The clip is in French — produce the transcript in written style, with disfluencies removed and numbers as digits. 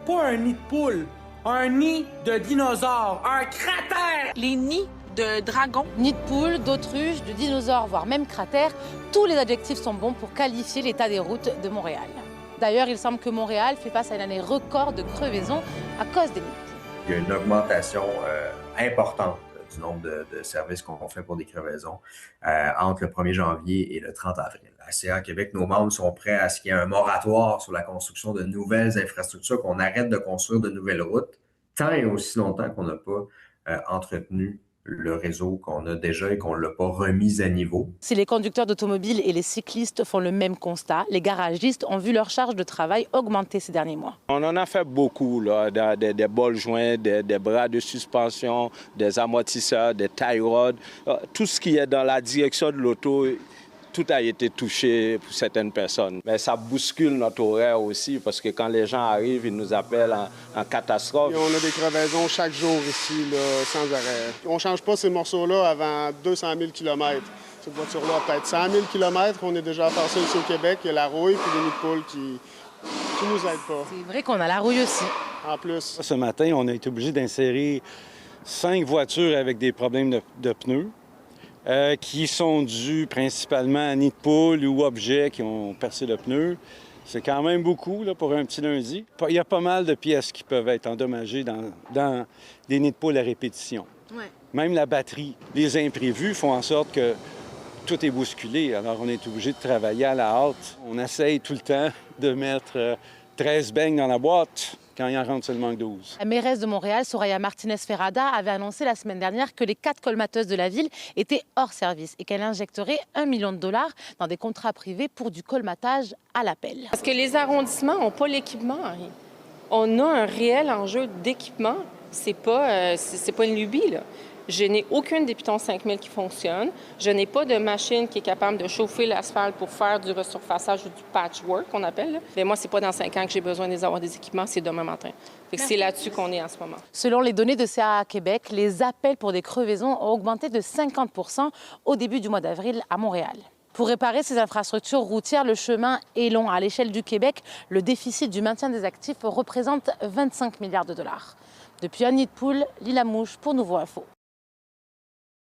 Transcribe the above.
Pas un nid de poule, un nid de dinosaure, un cratère! Les nids de dragons. Nid de poule, d'autruche, de dinosaures, voire même cratère, tous les adjectifs sont bons pour qualifier l'état des routes de Montréal. D'ailleurs, il semble que Montréal fait face à une année record de crevaisons à cause des nids de poule. Il y a une augmentation importante du nombre de services qu'on fait pour des crevaisons entre le 1er janvier et le 30 avril. À CA Québec, nos membres sont prêts à ce qu'il y ait un moratoire sur la construction de nouvelles infrastructures, qu'on arrête de construire de nouvelles routes, tant et aussi longtemps qu'on n'a pas entretenu le réseau qu'on a déjà et qu'on ne l'a pas remis à niveau. Si les conducteurs d'automobiles et les cyclistes font le même constat, les garagistes ont vu leur charge de travail augmenter ces derniers mois. On en a fait beaucoup, là, des bols joints, des bras de suspension, des amortisseurs, des tie rods. Tout ce qui est dans la direction de l'auto, tout a été touché pour certaines personnes. Mais ça bouscule notre horaire aussi parce que quand les gens arrivent, ils nous appellent en catastrophe. Et on a des crevaisons chaque jour ici, là, sans arrêt. On ne change pas ces morceaux-là avant 200 000 km. Cette voiture-là a peut-être 100 000 km. On est déjà à faire ça ici au Québec. Il y a la rouille puis les nids de poule qui nous aident pas. C'est vrai qu'on a la rouille aussi. En plus. Ce matin, on a été obligé d'insérer 5 voitures avec des problèmes de pneus. Qui sont dus principalement à nids de poule ou objets qui ont percé le pneu. C'est quand même beaucoup là, pour un petit lundi. Il y a pas mal de pièces qui peuvent être endommagées dans des nids de poule à répétition. Ouais. Même la batterie. Les imprévus font en sorte que tout est bousculé. Alors, on est obligé de travailler à la hâte. On essaye tout le temps de mettre 13 beignes dans la boîte. Quand il en rentre seulement 12. La mairesse de Montréal, Soraya Martinez-Ferrada, avait annoncé la semaine dernière que les 4 colmateuses de la ville étaient hors service et qu'elle injecterait $1 million dans des contrats privés pour du colmatage à l'appel. Parce que les arrondissements n'ont pas l'équipement. On a un réel enjeu d'équipement. C'est pas une lubie, là. Je n'ai aucune des Python 5000 qui fonctionne. Je n'ai pas de machine qui est capable de chauffer l'asphalte pour faire du resurfaçage ou du patchwork, qu'on appelle. Là. Mais moi, c'est pas dans 5 ans que j'ai besoin d'avoir des équipements, c'est demain matin. C'est là-dessus qu'on est en ce moment. Selon les données de CAA Québec, les appels pour des crevaisons ont augmenté de 50 % au début du mois d'avril à Montréal. Pour réparer ces infrastructures routières, le chemin est long. À l'échelle du Québec, le déficit du maintien des actifs représente 25 milliards de dollars. Depuis Annie de Poule, Lila Mouche pour Nouveau Info.